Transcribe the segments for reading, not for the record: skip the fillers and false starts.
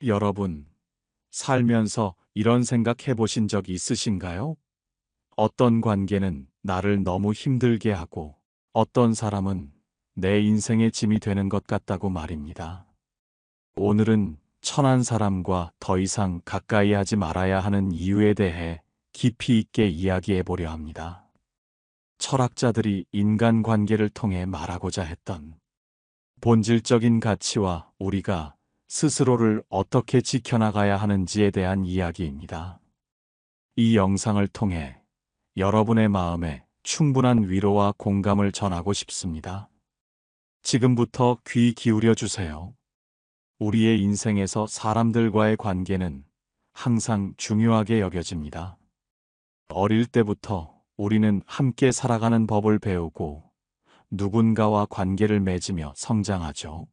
여러분, 살면서 이런 생각 해보신 적 있으신가요? 어떤 관계는 나를 너무 힘들게 하고, 어떤 사람은 내 인생의 짐이 되는 것 같다고 말입니다. 오늘은 천한 사람과 더 이상 가까이 하지 말아야 하는 이유에 대해 깊이 있게 이야기해 보려 합니다. 철학자들이 인간 관계를 통해 말하고자 했던 본질적인 가치와 우리가 스스로를 어떻게 지켜나가야 하는지에 대한 이야기입니다. 이 영상을 통해 여러분의 마음에 충분한 위로와 공감을 전하고 싶습니다. 지금부터 귀 기울여 주세요. 우리의 인생에서 사람들과의 관계는 항상 중요하게 여겨집니다. 어릴 때부터 우리는 함께 살아가는 법을 배우고 누군가와 관계를 맺으며 성장하죠.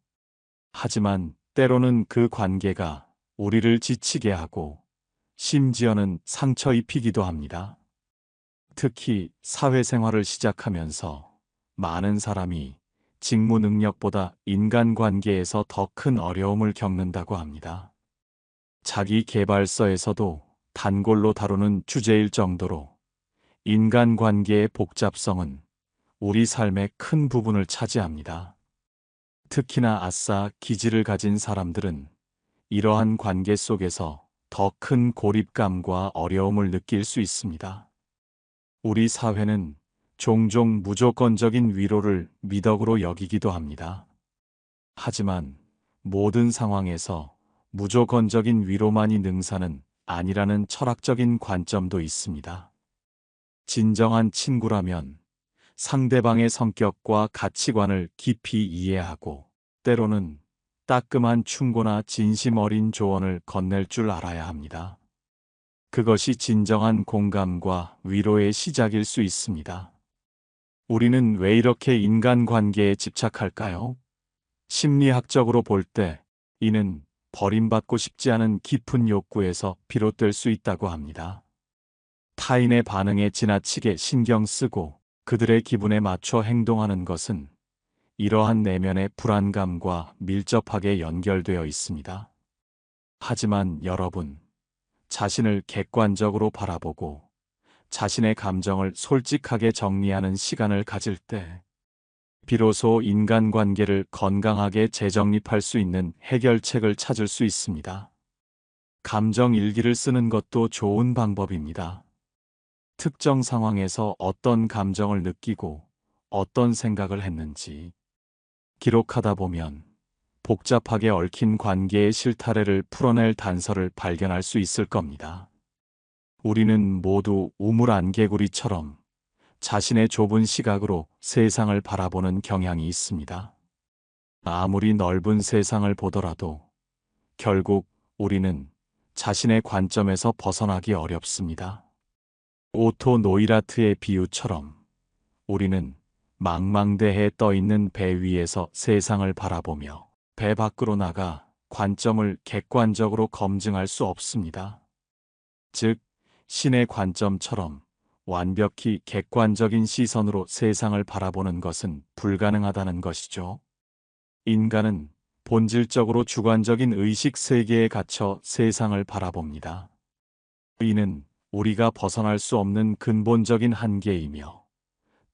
하지만 때로는 그 관계가 우리를 지치게 하고 심지어는 상처 입히기도 합니다. 특히 사회생활을 시작하면서 많은 사람이 직무 능력보다 인간관계에서 더 큰 어려움을 겪는다고 합니다. 자기 계발서에서도 단골로 다루는 주제일 정도로 인간관계의 복잡성은 우리 삶의 큰 부분을 차지합니다. 특히나 아싸 기질을 가진 사람들은 이러한 관계 속에서 더 큰 고립감과 어려움을 느낄 수 있습니다. 우리 사회는 종종 무조건적인 위로를 미덕으로 여기기도 합니다. 하지만 모든 상황에서 무조건적인 위로만이 능사는 아니라는 철학적인 관점도 있습니다. 진정한 친구라면 상대방의 성격과 가치관을 깊이 이해하고 때로는 따끔한 충고나 진심 어린 조언을 건넬 줄 알아야 합니다. 그것이 진정한 공감과 위로의 시작일 수 있습니다. 우리는 왜 이렇게 인간관계에 집착할까요? 심리학적으로 볼 때 이는 버림받고 싶지 않은 깊은 욕구에서 비롯될 수 있다고 합니다. 타인의 반응에 지나치게 신경 쓰고 그들의 기분에 맞춰 행동하는 것은 이러한 내면의 불안감과 밀접하게 연결되어 있습니다. 하지만 여러분, 자신을 객관적으로 바라보고 자신의 감정을 솔직하게 정리하는 시간을 가질 때 비로소 인간관계를 건강하게 재정립할 수 있는 해결책을 찾을 수 있습니다. 감정 일기를 쓰는 것도 좋은 방법입니다. 특정 상황에서 어떤 감정을 느끼고 어떤 생각을 했는지 기록하다 보면 복잡하게 얽힌 관계의 실타래를 풀어낼 단서를 발견할 수 있을 겁니다. 우리는 모두 우물 안개구리처럼 자신의 좁은 시각으로 세상을 바라보는 경향이 있습니다. 아무리 넓은 세상을 보더라도 결국 우리는 자신의 관점에서 벗어나기 어렵습니다. 오토 노이라트의 비유처럼 우리는 망망대해에 떠 있는 배 위에서 세상을 바라보며 배 밖으로 나가 관점을 객관적으로 검증할 수 없습니다. 즉, 신의 관점처럼 완벽히 객관적인 시선으로 세상을 바라보는 것은 불가능하다는 것이죠. 인간은 본질적으로 주관적인 의식 세계에 갇혀 세상을 바라봅니다. 이는 우리가 벗어날 수 없는 근본적인 한계이며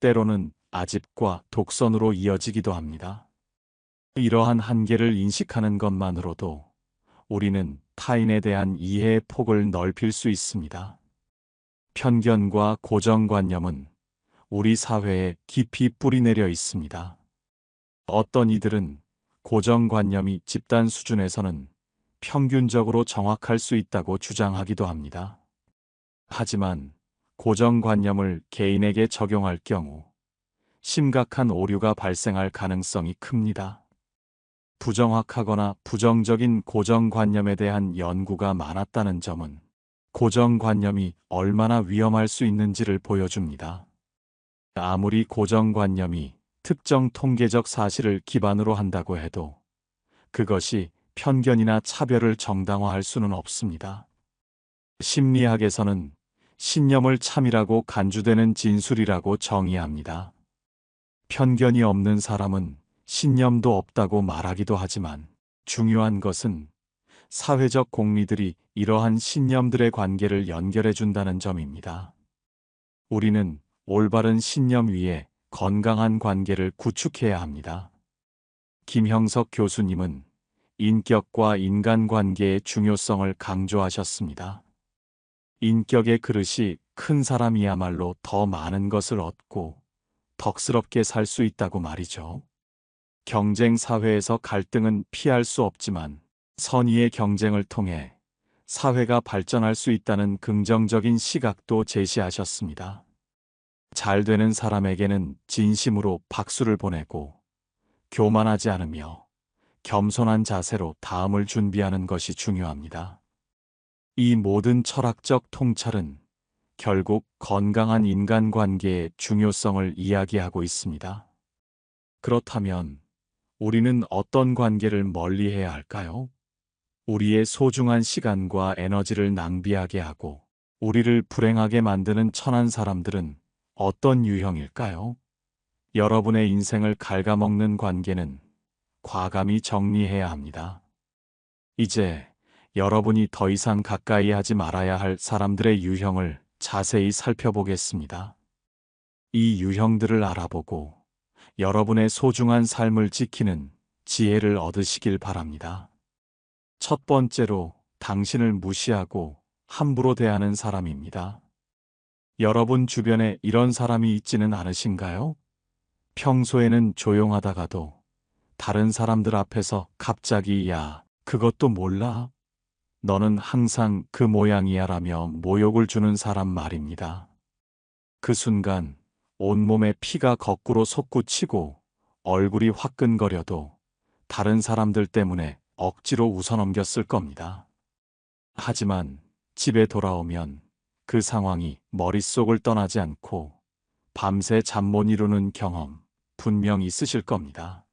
때로는 아집과 독선으로 이어지기도 합니다. 이러한 한계를 인식하는 것만으로도 우리는 타인에 대한 이해의 폭을 넓힐 수 있습니다. 편견과 고정관념은 우리 사회에 깊이 뿌리내려 있습니다. 어떤 이들은 고정관념이 집단 수준에서는 평균적으로 정확할 수 있다고 주장하기도 합니다. 하지만 고정관념을 개인에게 적용할 경우 심각한 오류가 발생할 가능성이 큽니다. 부정확하거나 부정적인 고정관념에 대한 연구가 많았다는 점은 고정관념이 얼마나 위험할 수 있는지를 보여줍니다. 아무리 고정관념이 특정 통계적 사실을 기반으로 한다고 해도 그것이 편견이나 차별을 정당화할 수는 없습니다. 심리학에서는 신념을 참이라고 간주되는 진술이라고 정의합니다. 편견이 없는 사람은 신념도 없다고 말하기도 하지만 중요한 것은 사회적 공리들이 이러한 신념들의 관계를 연결해 준다는 점입니다. 우리는 올바른 신념 위에 건강한 관계를 구축해야 합니다. 김형석 교수님은 인격과 인간관계의 중요성을 강조하셨습니다. 인격의 그릇이 큰 사람이야말로 더 많은 것을 얻고 덕스럽게 살 수 있다고 말이죠. 경쟁 사회에서 갈등은 피할 수 없지만 선의의 경쟁을 통해 사회가 발전할 수 있다는 긍정적인 시각도 제시하셨습니다. 잘 되는 사람에게는 진심으로 박수를 보내고 교만하지 않으며 겸손한 자세로 다음을 준비하는 것이 중요합니다. 이 모든 철학적 통찰은 결국 건강한 인간관계의 중요성을 이야기하고 있습니다. 그렇다면 우리는 어떤 관계를 멀리해야 할까요? 우리의 소중한 시간과 에너지를 낭비하게 하고 우리를 불행하게 만드는 천한 사람들은 어떤 유형일까요? 여러분의 인생을 갉아먹는 관계는 과감히 정리해야 합니다. 이제 여러분이 더 이상 가까이 하지 말아야 할 사람들의 유형을 자세히 살펴보겠습니다. 이 유형들을 알아보고 여러분의 소중한 삶을 지키는 지혜를 얻으시길 바랍니다. 첫 번째로 당신을 무시하고 함부로 대하는 사람입니다. 여러분 주변에 이런 사람이 있지는 않으신가요? 평소에는 조용하다가도 다른 사람들 앞에서 갑자기 야, 그것도 몰라? 너는 항상 그 모양이야 라며 모욕을 주는 사람 말입니다. 그 순간 온몸에 피가 거꾸로 솟구치고 얼굴이 화끈거려도 다른 사람들 때문에 억지로 웃어넘겼을 겁니다. 하지만 집에 돌아오면 그 상황이 머릿속을 떠나지 않고 밤새 잠 못 이루는 경험 분명 있으실 겁니다.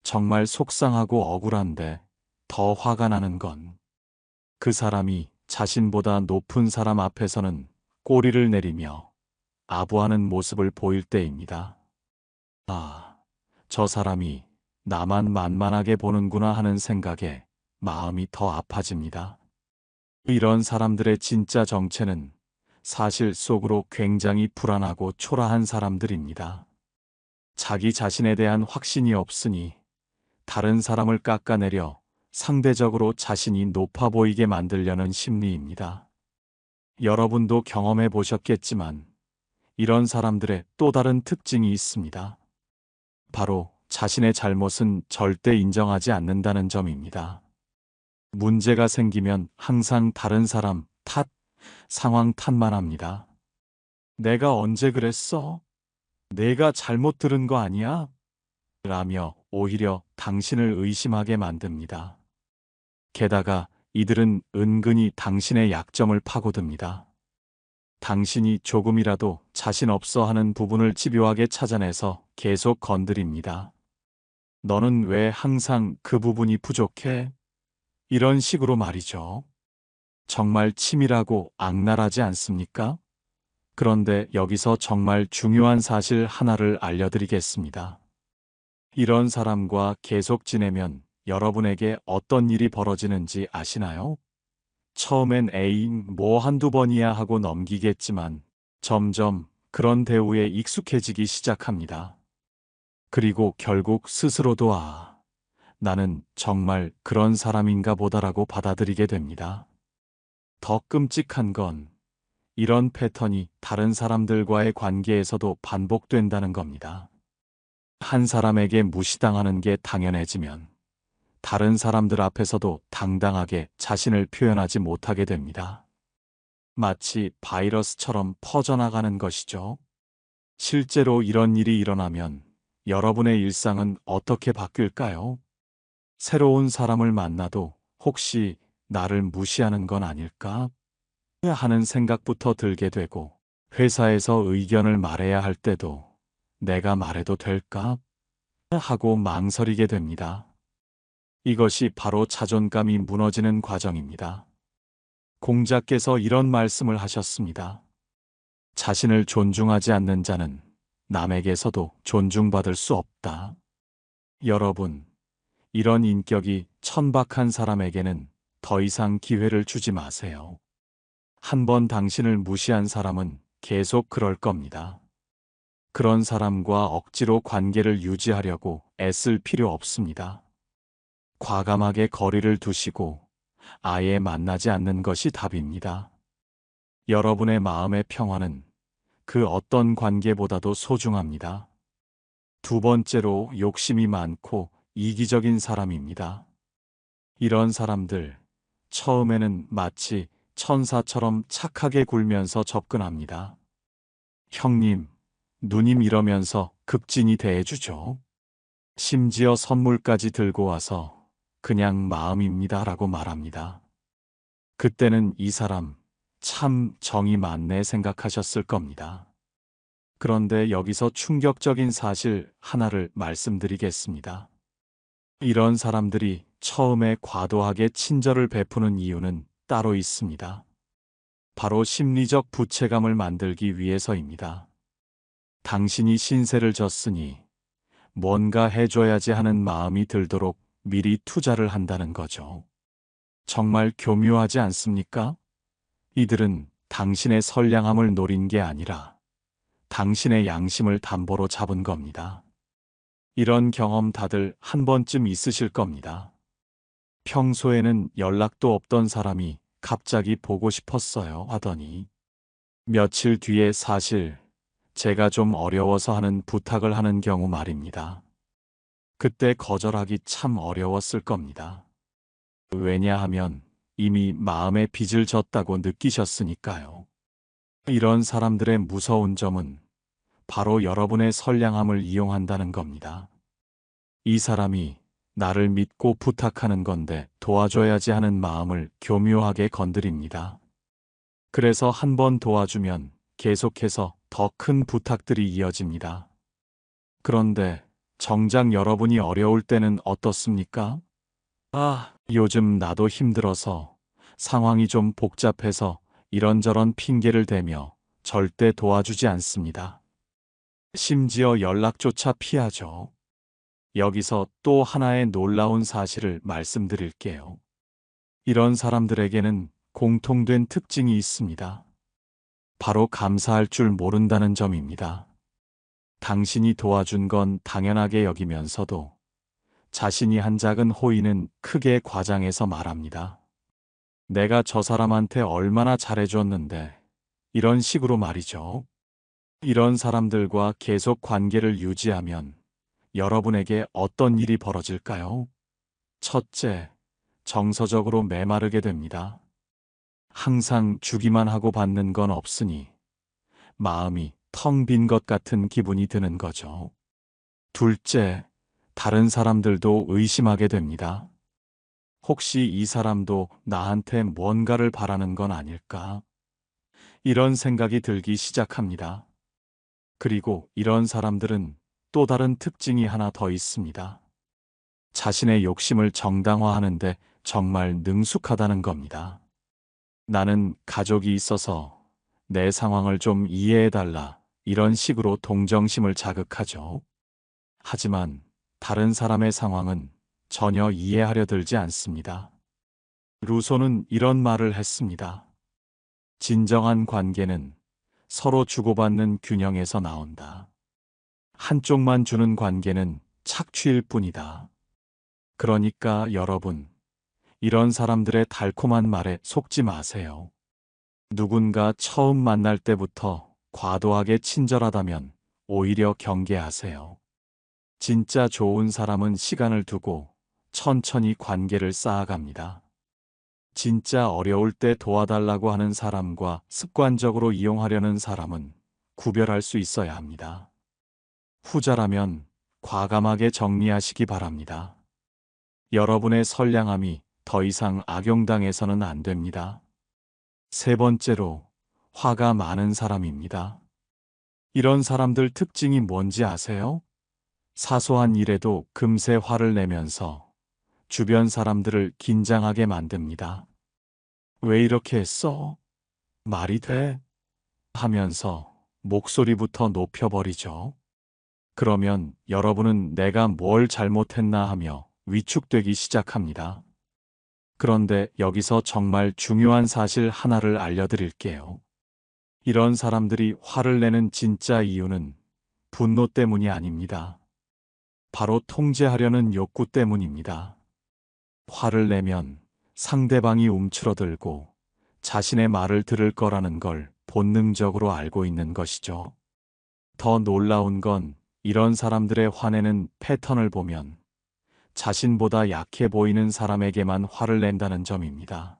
정말 속상하고 억울한데 더 화가 나는 건 그 사람이 자신보다 높은 사람 앞에서는 꼬리를 내리며 아부하는 모습을 보일 때입니다. 아, 저 사람이 나만 만만하게 보는구나 하는 생각에 마음이 더 아파집니다. 이런 사람들의 진짜 정체는 사실 속으로 굉장히 불안하고 초라한 사람들입니다. 자기 자신에 대한 확신이 없으니 다른 사람을 깎아내려 상대적으로 자신이 높아 보이게 만들려는 심리입니다. 여러분도 경험해 보셨겠지만 이런 사람들의 또 다른 특징이 있습니다. 바로 자신의 잘못은 절대 인정하지 않는다는 점입니다. 문제가 생기면 항상 다른 사람 탓, 상황 탓만 합니다. 내가 언제 그랬어? 내가 잘못 들은 거 아니야? 라며 오히려 당신을 의심하게 만듭니다. 게다가 이들은 은근히 당신의 약점을 파고듭니다. 당신이 조금이라도 자신 없어 하는 부분을 집요하게 찾아내서 계속 건드립니다. 너는 왜 항상 그 부분이 부족해? 이런 식으로 말이죠. 정말 치밀하고 악랄하지 않습니까? 그런데 여기서 정말 중요한 사실 하나를 알려드리겠습니다. 이런 사람과 계속 지내면 여러분에게 어떤 일이 벌어지는지 아시나요? 처음엔 에이, 뭐 한두 번이야 하고 넘기겠지만 점점 그런 대우에 익숙해지기 시작합니다. 그리고 결국 스스로도 나는 정말 그런 사람인가 보다라고 받아들이게 됩니다. 더 끔찍한 건 이런 패턴이 다른 사람들과의 관계에서도 반복된다는 겁니다. 한 사람에게 무시당하는 게 당연해지면 다른 사람들 앞에서도 당당하게 자신을 표현하지 못하게 됩니다. 마치 바이러스처럼 퍼져나가는 것이죠. 실제로 이런 일이 일어나면 여러분의 일상은 어떻게 바뀔까요? 새로운 사람을 만나도 혹시 나를 무시하는 건 아닐까? 하는 생각부터 들게 되고, 회사에서 의견을 말해야 할 때도 내가 말해도 될까? 하고 망설이게 됩니다. 이것이 바로 자존감이 무너지는 과정입니다. 공자께서 이런 말씀을 하셨습니다. 자신을 존중하지 않는 자는 남에게서도 존중받을 수 없다. 여러분, 이런 인격이 천박한 사람에게는 더 이상 기회를 주지 마세요. 한 번 당신을 무시한 사람은 계속 그럴 겁니다. 그런 사람과 억지로 관계를 유지하려고 애쓸 필요 없습니다. 과감하게 거리를 두시고 아예 만나지 않는 것이 답입니다. 여러분의 마음의 평화는 그 어떤 관계보다도 소중합니다. 두 번째로 욕심이 많고 이기적인 사람입니다. 이런 사람들, 처음에는 마치 천사처럼 착하게 굴면서 접근합니다. 형님, 누님 이러면서 극진히 대해주죠. 심지어 선물까지 들고 와서 그냥 마음입니다 라고 말합니다. 그때는 이 사람 참 정이 많네 생각하셨을 겁니다. 그런데 여기서 충격적인 사실 하나를 말씀드리겠습니다. 이런 사람들이 처음에 과도하게 친절을 베푸는 이유는 따로 있습니다. 바로 심리적 부채감을 만들기 위해서입니다. 당신이 신세를 졌으니 뭔가 해줘야지 하는 마음이 들도록 미리 투자를 한다는 거죠. 정말 교묘하지 않습니까? 이들은 당신의 선량함을 노린 게 아니라 당신의 양심을 담보로 잡은 겁니다. 이런 경험 다들 한 번쯤 있으실 겁니다. 평소에는 연락도 없던 사람이 갑자기 보고 싶었어요 하더니 며칠 뒤에 사실 제가 좀 어려워서 하는 부탁을 하는 경우 말입니다. 그때 거절하기 참 어려웠을 겁니다. 왜냐하면 이미 마음의 빚을 졌다고 느끼셨으니까요. 이런 사람들의 무서운 점은 바로 여러분의 선량함을 이용한다는 겁니다. 이 사람이 나를 믿고 부탁하는 건데 도와줘야지 하는 마음을 교묘하게 건드립니다. 그래서 한 번 도와주면 계속해서 더 큰 부탁들이 이어집니다. 그런데 정작 여러분이 어려울 때는 어떻습니까? 요즘 나도 힘들어서 상황이 좀 복잡해서 이런저런 핑계를 대며 절대 도와주지 않습니다. 심지어 연락조차 피하죠. 여기서 또 하나의 놀라운 사실을 말씀드릴게요. 이런 사람들에게는 공통된 특징이 있습니다. 바로 감사할 줄 모른다는 점입니다. 당신이 도와준 건 당연하게 여기면서도 자신이 한 작은 호의는 크게 과장해서 말합니다. 내가 저 사람한테 얼마나 잘해줬는데 이런 식으로 말이죠. 이런 사람들과 계속 관계를 유지하면 여러분에게 어떤 일이 벌어질까요? 첫째, 정서적으로 메마르게 됩니다. 항상 주기만 하고 받는 건 없으니 마음이 텅 빈 것 같은 기분이 드는 거죠. 둘째, 다른 사람들도 의심하게 됩니다. 혹시 이 사람도 나한테 뭔가를 바라는 건 아닐까? 이런 생각이 들기 시작합니다. 그리고 이런 사람들은 또 다른 특징이 하나 더 있습니다. 자신의 욕심을 정당화하는데 정말 능숙하다는 겁니다. 나는 가족이 있어서 내 상황을 좀 이해해달라 이런 식으로 동정심을 자극하죠. 하지만 다른 사람의 상황은 전혀 이해하려 들지 않습니다. 루소는 이런 말을 했습니다. 진정한 관계는 서로 주고받는 균형에서 나온다. 한쪽만 주는 관계는 착취일 뿐이다. 그러니까 여러분, 이런 사람들의 달콤한 말에 속지 마세요. 누군가 처음 만날 때부터 과도하게 친절하다면 오히려 경계하세요. 진짜 좋은 사람은 시간을 두고 천천히 관계를 쌓아갑니다. 진짜 어려울 때 도와달라고 하는 사람과 습관적으로 이용하려는 사람은 구별할 수 있어야 합니다. 후자라면 과감하게 정리하시기 바랍니다. 여러분의 선량함이 더 이상 악용당해서는 안 됩니다. 세 번째로, 화가 많은 사람입니다. 이런 사람들 특징이 뭔지 아세요? 사소한 일에도 금세 화를 내면서 주변 사람들을 긴장하게 만듭니다. 왜 이렇게 했어? 말이 돼? 하면서 목소리부터 높여버리죠. 그러면 여러분은 내가 뭘 잘못했나 하며 위축되기 시작합니다. 그런데 여기서 정말 중요한 사실 하나를 알려드릴게요. 이런 사람들이 화를 내는 진짜 이유는 분노 때문이 아닙니다. 바로 통제하려는 욕구 때문입니다. 화를 내면 상대방이 움츠러들고 자신의 말을 들을 거라는 걸 본능적으로 알고 있는 것이죠. 더 놀라운 건 이런 사람들의 화내는 패턴을 보면 자신보다 약해 보이는 사람에게만 화를 낸다는 점입니다.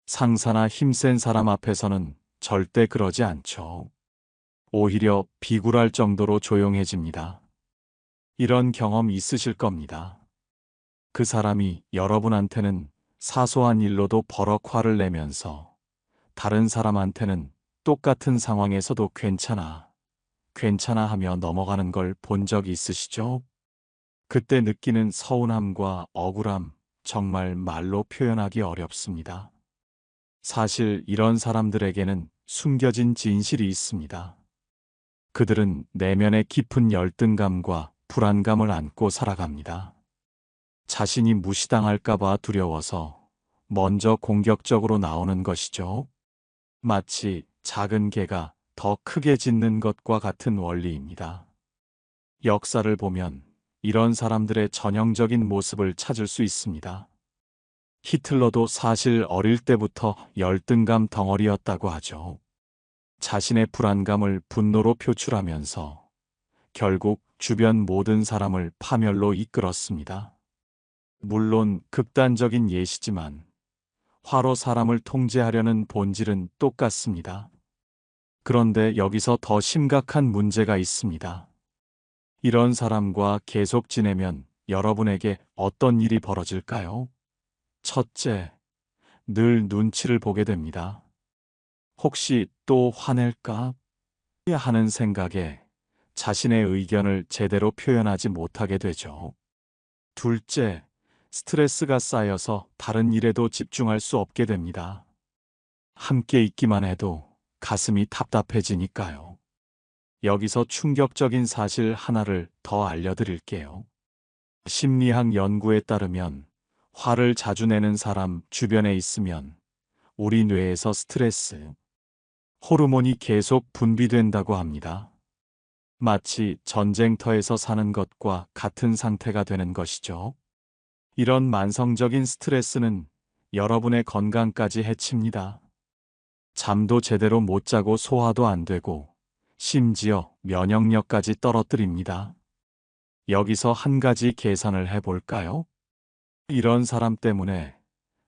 상사나 힘센 사람 앞에서는 절대 그러지 않죠. 오히려 비굴할 정도로 조용해집니다. 이런 경험 있으실 겁니다. 그 사람이 여러분한테는 사소한 일로도 버럭 화를 내면서 다른 사람한테는 똑같은 상황에서도 괜찮아, 괜찮아 하며 넘어가는 걸 본 적 있으시죠? 그때 느끼는 서운함과 억울함, 정말 말로 표현하기 어렵습니다. 사실 이런 사람들에게는 숨겨진 진실이 있습니다. 그들은 내면의 깊은 열등감과 불안감을 안고 살아갑니다. 자신이 무시당할까봐 두려워서 먼저 공격적으로 나오는 것이죠. 마치 작은 개가 더 크게 짖는 것과 같은 원리입니다. 역사를 보면 이런 사람들의 전형적인 모습을 찾을 수 있습니다. 히틀러도 사실 어릴 때부터 열등감 덩어리였다고 하죠. 자신의 불안감을 분노로 표출하면서 결국 주변 모든 사람을 파멸로 이끌었습니다. 물론 극단적인 예시지만 화로 사람을 통제하려는 본질은 똑같습니다. 그런데 여기서 더 심각한 문제가 있습니다. 이런 사람과 계속 지내면 여러분에게 어떤 일이 벌어질까요? 첫째, 늘 눈치를 보게 됩니다. 혹시 또 화낼까? 하는 생각에 자신의 의견을 제대로 표현하지 못하게 되죠. 둘째, 스트레스가 쌓여서 다른 일에도 집중할 수 없게 됩니다. 함께 있기만 해도 가슴이 답답해지니까요. 여기서 충격적인 사실 하나를 더 알려드릴게요. 심리학 연구에 따르면 화를 자주 내는 사람 주변에 있으면 우리 뇌에서 스트레스, 호르몬이 계속 분비된다고 합니다. 마치 전쟁터에서 사는 것과 같은 상태가 되는 것이죠. 이런 만성적인 스트레스는 여러분의 건강까지 해칩니다. 잠도 제대로 못 자고 소화도 안 되고 심지어 면역력까지 떨어뜨립니다. 여기서 한 가지 계산을 해볼까요? 이런 사람 때문에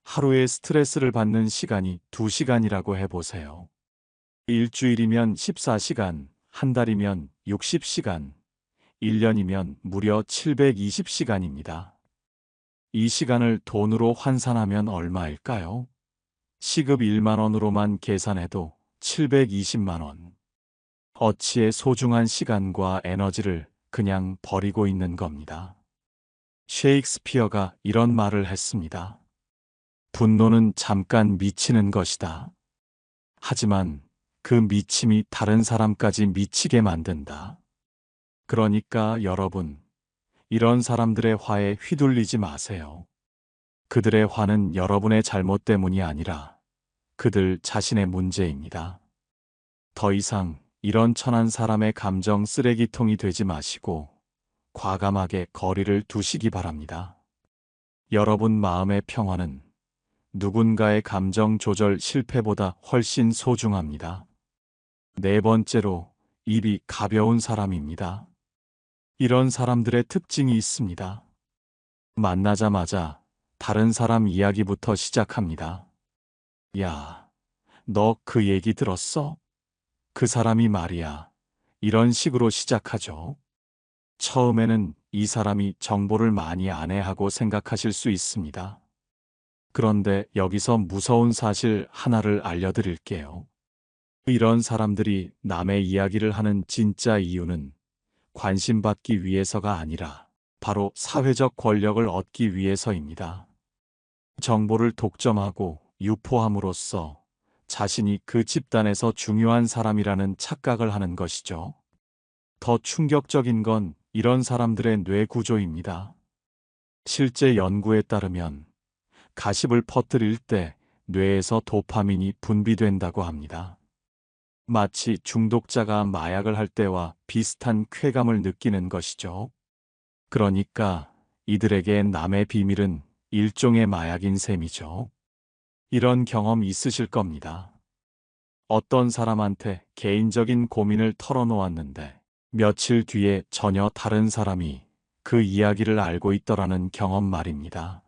하루에 스트레스를 받는 시간이 2시간이라고 해보세요. 일주일이면 14시간, 한 달이면 60시간, 1년이면 무려 720시간입니다. 이 시간을 돈으로 환산하면 얼마일까요? 시급 1만 원으로만 계산해도 720만 원. 어치의 소중한 시간과 에너지를 그냥 버리고 있는 겁니다. 셰익스피어가 이런 말을 했습니다. 분노는 잠깐 미치는 것이다. 하지만 그 미침이 다른 사람까지 미치게 만든다. 그러니까 여러분, 이런 사람들의 화에 휘둘리지 마세요. 그들의 화는 여러분의 잘못 때문이 아니라 그들 자신의 문제입니다. 더 이상 이런 천한 사람의 감정 쓰레기통이 되지 마시고 과감하게 거리를 두시기 바랍니다. 여러분 마음의 평화는 누군가의 감정 조절 실패보다 훨씬 소중합니다. 네 번째로, 입이 가벼운 사람입니다. 이런 사람들의 특징이 있습니다. 만나자마자 다른 사람 이야기부터 시작합니다. 야, 너 그 얘기 들었어? 그 사람이 말이야. 이런 식으로 시작하죠. 처음에는 이 사람이 정보를 많이 아네 하고 생각하실 수 있습니다. 그런데 여기서 무서운 사실 하나를 알려드릴게요. 이런 사람들이 남의 이야기를 하는 진짜 이유는 관심받기 위해서가 아니라 바로 사회적 권력을 얻기 위해서입니다. 정보를 독점하고 유포함으로써 자신이 그 집단에서 중요한 사람이라는 착각을 하는 것이죠. 더 충격적인 건 이런 사람들의 뇌 구조입니다. 실제 연구에 따르면 가십을 퍼뜨릴 때 뇌에서 도파민이 분비된다고 합니다. 마치 중독자가 마약을 할 때와 비슷한 쾌감을 느끼는 것이죠. 그러니까 이들에게 남의 비밀은 일종의 마약인 셈이죠. 이런 경험 있으실 겁니다. 어떤 사람한테 개인적인 고민을 털어놓았는데 며칠 뒤에 전혀 다른 사람이 그 이야기를 알고 있더라는 경험 말입니다.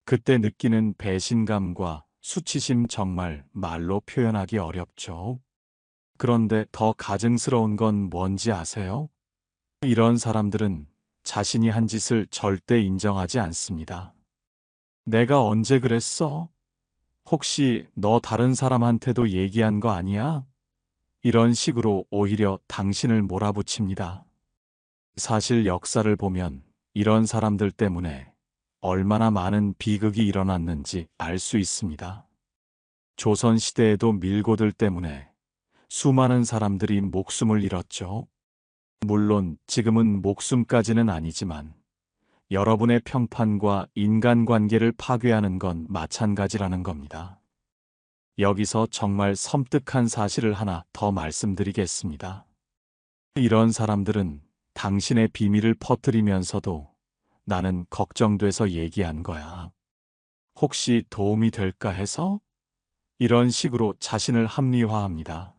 그때 느끼는 배신감과 수치심 정말 말로 표현하기 어렵죠. 그런데 더 가증스러운 건 뭔지 아세요? 이런 사람들은 자신이 한 짓을 절대 인정하지 않습니다. 내가 언제 그랬어? 혹시 너 다른 사람한테도 얘기한 거 아니야? 이런 식으로 오히려 당신을 몰아붙입니다. 사실 역사를 보면 이런 사람들 때문에 얼마나 많은 비극이 일어났는지 알 수 있습니다. 조선시대에도 밀고들 때문에 수많은 사람들이 목숨을 잃었죠. 물론 지금은 목숨까지는 아니지만 여러분의 평판과 인간관계를 파괴하는 건 마찬가지라는 겁니다. 여기서 정말 섬뜩한 사실을 하나 더 말씀드리겠습니다. 이런 사람들은 당신의 비밀을 퍼뜨리면서도 나는 걱정돼서 얘기한 거야. 혹시 도움이 될까 해서? 이런 식으로 자신을 합리화합니다.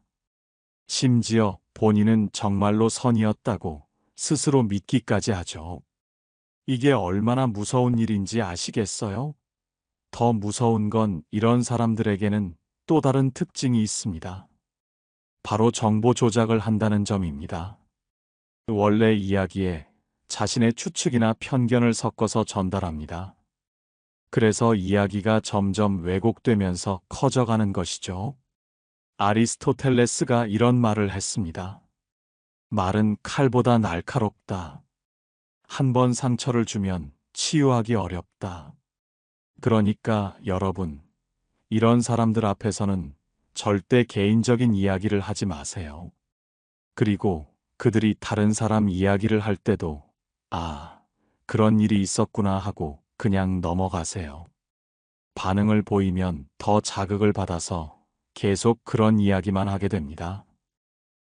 심지어 본인은 정말로 선이었다고 스스로 믿기까지 하죠. 이게 얼마나 무서운 일인지 아시겠어요? 더 무서운 건 이런 사람들에게는 또 다른 특징이 있습니다. 바로 정보 조작을 한다는 점입니다. 원래 이야기에 자신의 추측이나 편견을 섞어서 전달합니다. 그래서 이야기가 점점 왜곡되면서 커져가는 것이죠. 아리스토텔레스가 이런 말을 했습니다. 말은 칼보다 날카롭다. 한 번 상처를 주면 치유하기 어렵다. 그러니까 여러분, 이런 사람들 앞에서는 절대 개인적인 이야기를 하지 마세요. 그리고 그들이 다른 사람 이야기를 할 때도 아, 그런 일이 있었구나 하고 그냥 넘어가세요. 반응을 보이면 더 자극을 받아서 계속 그런 이야기만 하게 됩니다.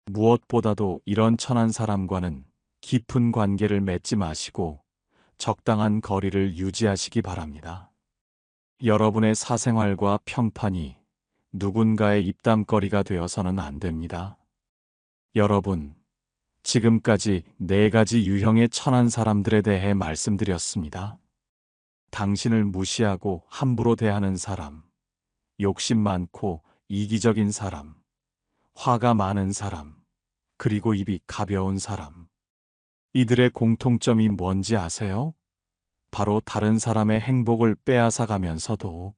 무엇보다도 이런 천한 사람과는 깊은 관계를 맺지 마시고 적당한 거리를 유지하시기 바랍니다. 여러분의 사생활과 평판이 누군가의 입담거리가 되어서는 안 됩니다. 여러분, 지금까지 4가지 유형의 천한 사람들에 대해 말씀드렸습니다. 당신을 무시하고 함부로 대하는 사람, 욕심 많고 이기적인 사람, 화가 많은 사람, 그리고 입이 가벼운 사람. 이들의 공통점이 뭔지 아세요? 바로 다른 사람의 행복을 빼앗아 가면서도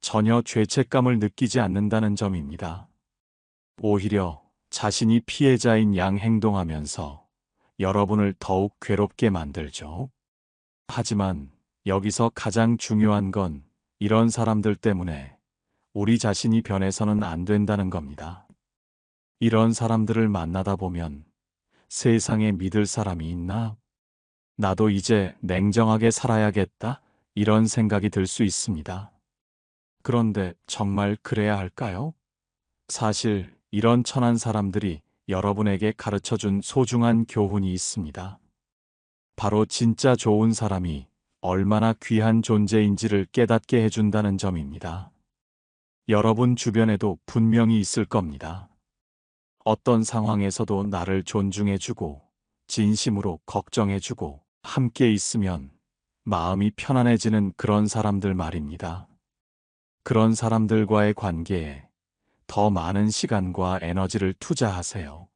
전혀 죄책감을 느끼지 않는다는 점입니다. 오히려 자신이 피해자인 양 행동하면서 여러분을 더욱 괴롭게 만들죠. 하지만 여기서 가장 중요한 건 이런 사람들 때문에 우리 자신이 변해서는 안 된다는 겁니다. 이런 사람들을 만나다 보면 세상에 믿을 사람이 있나? 나도 이제 냉정하게 살아야겠다. 이런 생각이 들 수 있습니다. 그런데 정말 그래야 할까요? 사실 이런 천한 사람들이 여러분에게 가르쳐준 소중한 교훈이 있습니다. 바로 진짜 좋은 사람이 얼마나 귀한 존재인지를 깨닫게 해준다는 점입니다. 여러분 주변에도 분명히 있을 겁니다. 어떤 상황에서도 나를 존중해주고 진심으로 걱정해주고 함께 있으면 마음이 편안해지는 그런 사람들 말입니다. 그런 사람들과의 관계에 더 많은 시간과 에너지를 투자하세요.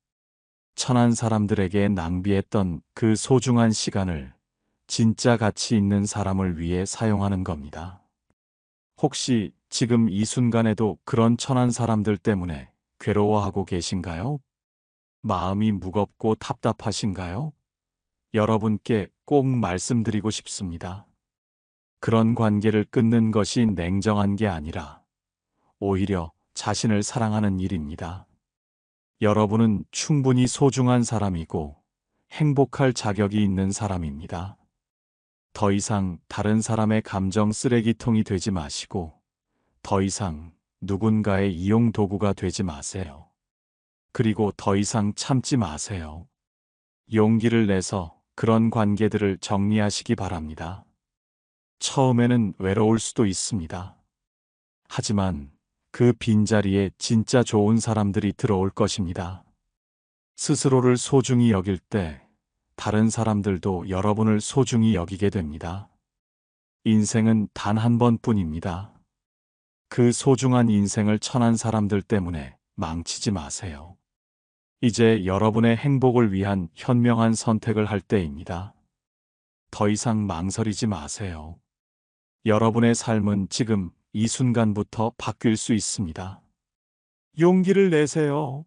천한 사람들에게 낭비했던 그 소중한 시간을 진짜 가치 있는 사람을 위해 사용하는 겁니다. 혹시 지금 이 순간에도 그런 천한 사람들 때문에 괴로워하고 계신가요? 마음이 무겁고 답답하신가요? 여러분께 꼭 말씀드리고 싶습니다. 그런 관계를 끊는 것이 냉정한 게 아니라 오히려 자신을 사랑하는 일입니다. 여러분은 충분히 소중한 사람이고 행복할 자격이 있는 사람입니다. 더 이상 다른 사람의 감정 쓰레기통이 되지 마시고, 더 이상 누군가의 이용 도구가 되지 마세요. 그리고 더 이상 참지 마세요. 용기를 내서 그런 관계들을 정리하시기 바랍니다. 처음에는 외로울 수도 있습니다. 하지만 그 빈자리에 진짜 좋은 사람들이 들어올 것입니다. 스스로를 소중히 여길 때 다른 사람들도 여러분을 소중히 여기게 됩니다. 인생은 단 한 번뿐입니다. 그 소중한 인생을 천한 사람들 때문에 망치지 마세요. 이제 여러분의 행복을 위한 현명한 선택을 할 때입니다. 더 이상 망설이지 마세요. 여러분의 삶은 지금 이 순간부터 바뀔 수 있습니다. 용기를 내세요.